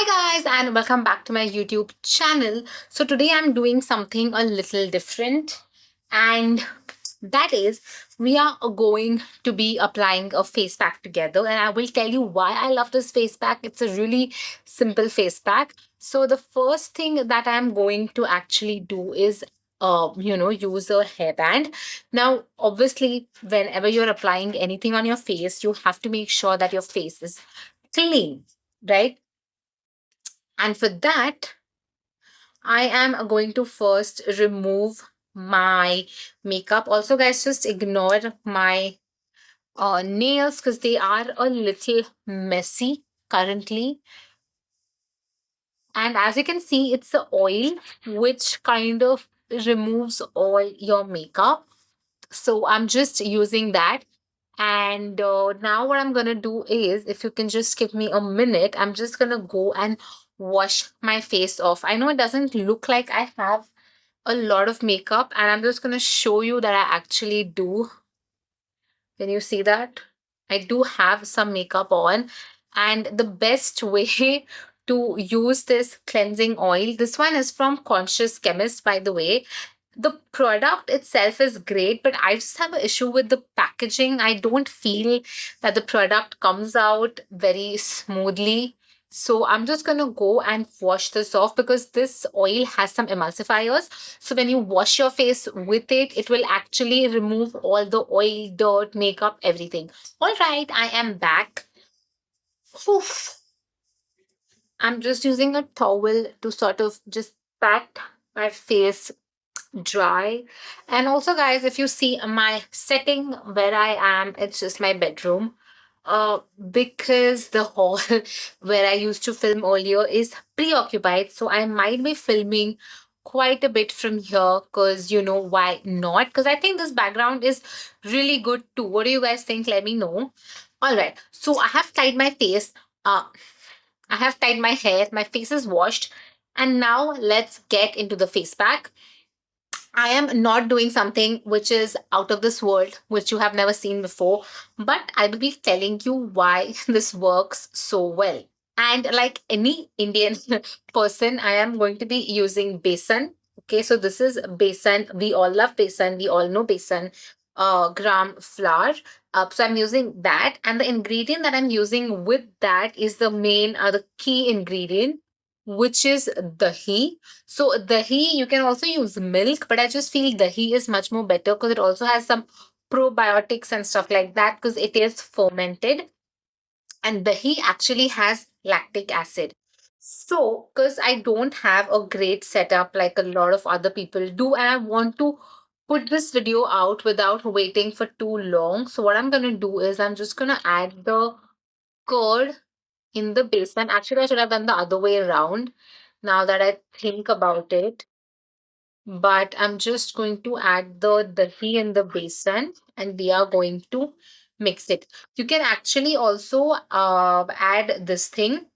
Hi guys and welcome back to my YouTube channel. So today I'm doing something a little different, and that is we are going to be applying a face pack together, and I will tell you why I love this face pack. It's a really simple face pack. So the first thing that I'm going to actually do is use a hairband. Now obviously whenever you're applying anything on your face, you have to make sure that your face is clean, right? And for that, I am going to first remove my makeup. Also, guys, just ignore my nails because they are a little messy currently. And as you can see, it's the oil which kind of removes all your makeup. So I'm just using that. And now what I'm going to do is, if you can just give me a minute, I'm just going to go and wash my face off. I know it doesn't look like I have a lot of makeup, and I'm just going to show you that I actually do. Can you see that? I do have some makeup on, and the best way to use this cleansing oil, this one is from Conscious Chemist, by the way. The product itself is great, but I just have an issue with the packaging. I don't feel that the product comes out very smoothly. So I'm just going to go and wash this off because this oil has some emulsifiers. So when you wash your face with it, it will actually remove all the oil, dirt, makeup, everything. All right, I am back. Oof. I'm just using a towel to sort of just pat my face dry. And also, guys, if you see my setting where I am, it's just my bedroom. Because the hall where I used to film earlier is preoccupied, so I might be filming quite a bit from here because why not? Because I think this background is really good too. What do you guys think? Let me know. All right, so I have tied my face. I have tied my hair, my face is washed, and now let's get into the face pack. I am not doing something which is out of this world, which you have never seen before, but I will be telling you why this works so well. And like any Indian person, I am going to be using besan. Okay, so this is besan. We all love besan. We all know besan. Gram flour. So I'm using that, and the ingredient that I'm using with that is the key ingredient, which is dahi. So dahi, you can also use milk, but I just feel dahi is much more better because it also has some probiotics and stuff like that because it is fermented, and dahi actually has lactic acid. So, because I don't have a great setup like a lot of other people do, and I want to put this video out without waiting for too long. So, what I'm going to do is I'm just going to add the curd in the basin. Actually, I should have done the other way around now that I think about it. But I'm just going to add the dahi in the basin, and we are going to mix it. You can actually also add this thing,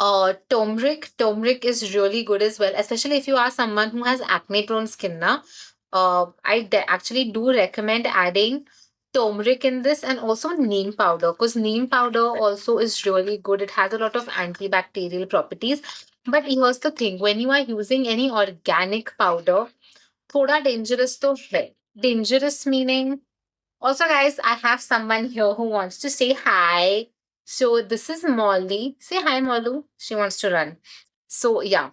turmeric. Turmeric is really good as well, especially if you are someone who has acne prone skin now. Actually do recommend adding turmeric in this, and also neem powder, because neem powder also is really good. It has a lot of antibacterial properties. But here's the thing, when you are using any organic powder, thoda dangerous to hai. Dangerous meaning, also, guys, I have someone here who wants to say hi. So this is Molly. Say hi, Molu. She wants to run. So yeah,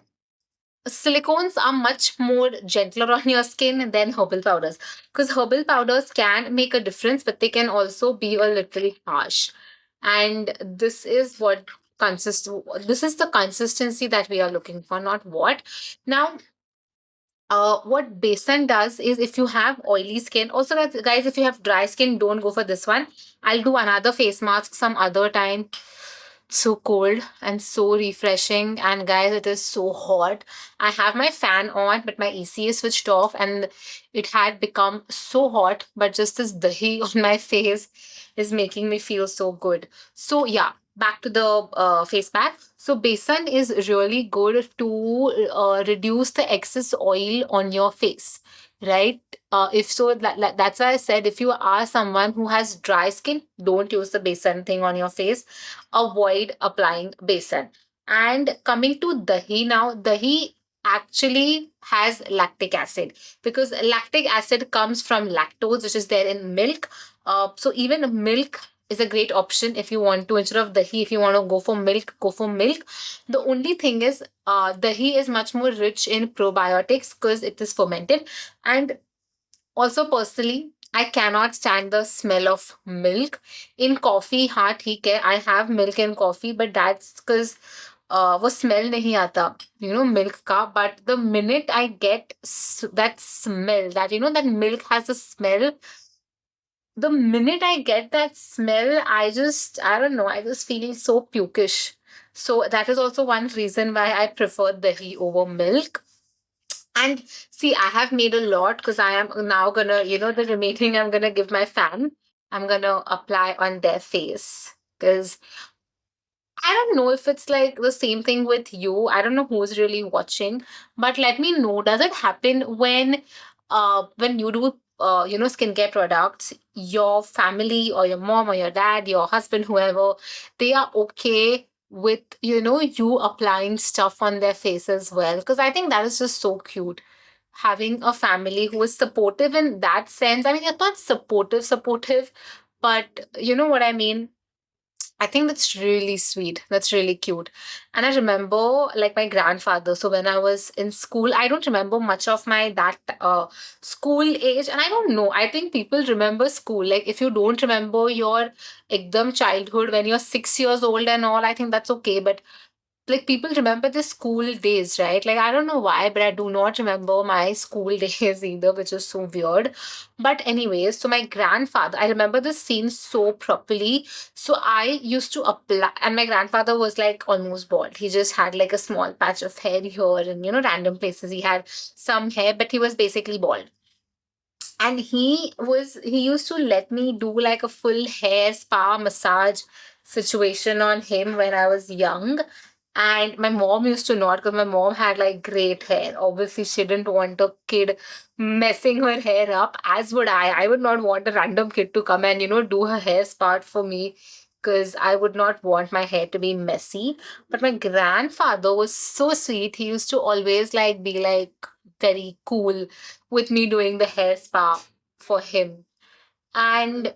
silicones are much more gentler on your skin than herbal powders, because herbal powders can make a difference, but they can also be a little harsh. And this is the consistency that we are looking for, not what. Now, what besan does is, if you have oily skin, also guys, if you have dry skin, don't go for this one. I'll do another face mask some other time. So cold and so refreshing, and guys, it is so hot. I have my fan on, but my AC is switched off, and it had become so hot, but just this dahi on my face is making me feel so good. So yeah, back to the face pack. So besan is really good to reduce the excess oil on your face, right? If so, that's why I said, if you are someone who has dry skin, don't use the besan thing on your face. Avoid applying besan. And coming to dahi now, dahi actually has lactic acid because lactic acid comes from lactose, which is there in milk. So even milk is a great option if you want to, instead of dahi, if you want to go for milk, go for milk. The only thing is, dahi is much more rich in probiotics because it is fermented. And also, personally, I cannot stand the smell of milk. In coffee, हाँ ठीक है, I have milk in coffee, but that's because वो smell नहीं आता, milk का. But the minute I get that smell, that that milk has a smell, the minute I get that smell, I don't know, I just feel so pukish. So that is also one reason why I prefer dahi over milk. And see, I have made a lot because I am now gonna, the remaining I'm gonna give my fan. I'm gonna apply on their face. Because I don't know if it's like the same thing with you. I don't know who's really watching, but let me know. Does it happen when you do skincare products, your family or your mom or your dad, your husband, whoever, they are okay with you applying stuff on their face as well? Because I think that is just so cute, having a family who is supportive in that sense. I mean, it's not supportive, but you know what I mean. I think that's really sweet. That's really cute. And I remember like my grandfather. So when I was in school, I don't remember much of my that school age. And I don't know. I think people remember school. Like if you don't remember your ekdam childhood when you're 6 years old and all, I think that's okay. But like people remember the school days, right? Like I don't know why, but I do not remember my school days either, which is so weird. But anyways, so my grandfather, I remember the scene so properly. So I used to apply, and my grandfather was like almost bald. He just had like a small patch of hair here and random places he had some hair, but he was basically bald. And he used to let me do like a full hair spa massage situation on him when I was young. And my mom used to not, because my mom had like great hair. Obviously, she didn't want a kid messing her hair up, as would I. I would not want a random kid to come and, do her hair spa for me, because I would not want my hair to be messy. But my grandfather was so sweet. He used to always like be like very cool with me doing the hair spa for him. And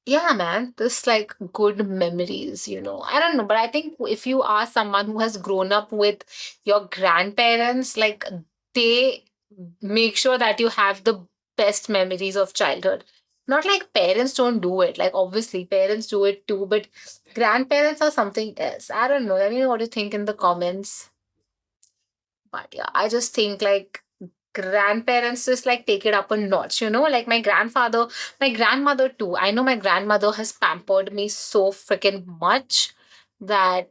yeah, man, this like good memories. I don't know, but I think if you are someone who has grown up with your grandparents, like they make sure that you have the best memories of childhood. Not like parents don't do it. Like obviously parents do it too, but grandparents are something else. I don't know. Let me know what you think in the comments. But yeah, I just think like grandparents just like take it up a notch. Like my grandfather, my grandmother too. I know my grandmother has pampered me so freaking much that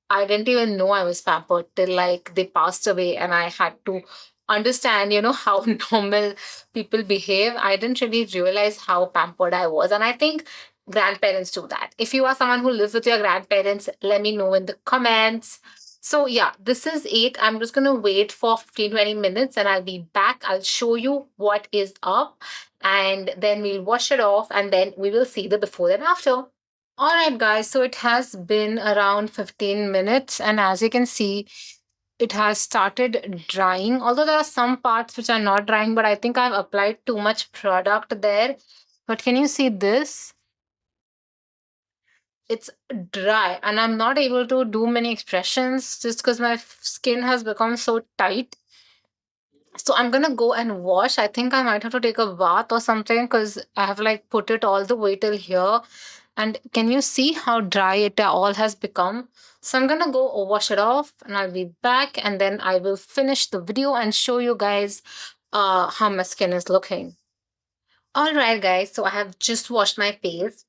I didn't even know I was pampered till like they passed away and I had to understand, how normal people behave. I didn't really realize how pampered I was. And I think grandparents do that. If you are someone who lives with your grandparents, let me know in the comments. So yeah, this is it. I'm just going to wait for 15-20 minutes and I'll be back. I'll show you what is up and then we'll wash it off and then we will see the before and after. All right, guys. So it has been around 15 minutes, and as you can see, it has started drying. Although there are some parts which are not drying, but I think I've applied too much product there. But can you see this? It's dry, and I'm not able to do many expressions just because my skin has become so tight. So I'm gonna go and wash. I think I might have to take a bath or something because I have like put it all the way till here. And can you see how dry it all has become? So I'm gonna go wash it off and I'll be back and then I will finish the video and show you guys how my skin is looking. Alright guys, so I have just washed my face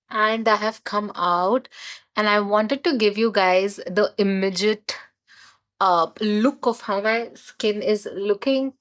and I have come out and I wanted to give you guys the immediate look of how my skin is looking.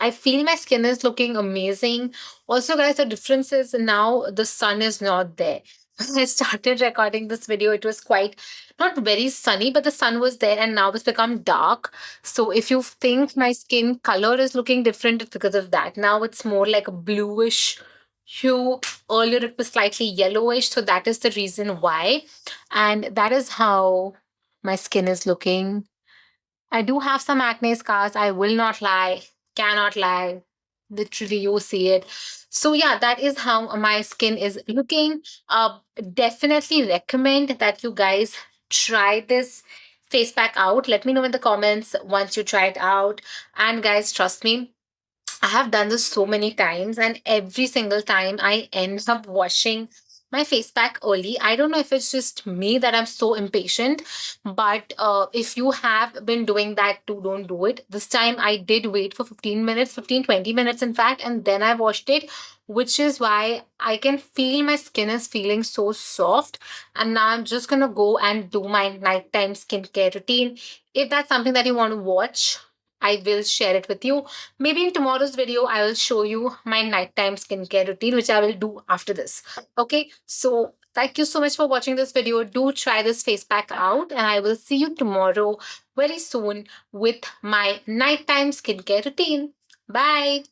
I feel my skin is looking amazing. Also, guys, the difference is now the sun is not there. When I started recording this video, it was quite not very sunny, but the sun was there and now it's become dark. So if you think my skin color is looking different, it's because of that. Now it's more like a bluish, hue. Earlier it was slightly yellowish, so that is the reason why. And that is how my skin is looking. I do have some acne scars. I will not lie, cannot lie. Literally, you see it. So, yeah, that is how my skin is looking. Definitely recommend that you guys try this face pack out. Let me know in the comments once you try it out. And, guys, trust me, I have done this so many times, and every single time I end up washing my face pack early. I don't know if it's just me that I'm so impatient, but if you have been doing that too, don't do it. This time I did wait for 15 minutes, 15, 20 minutes, in fact, and then I washed it, which is why I can feel my skin is feeling so soft. And now I'm just gonna go and do my nighttime skincare routine. If that's something that you want to watch, I will share it with you. Maybe in tomorrow's video, I will show you my nighttime skincare routine, which I will do after this. Okay, so thank you so much for watching this video. Do try this face pack out, and I will see you tomorrow very soon with my nighttime skincare routine. Bye.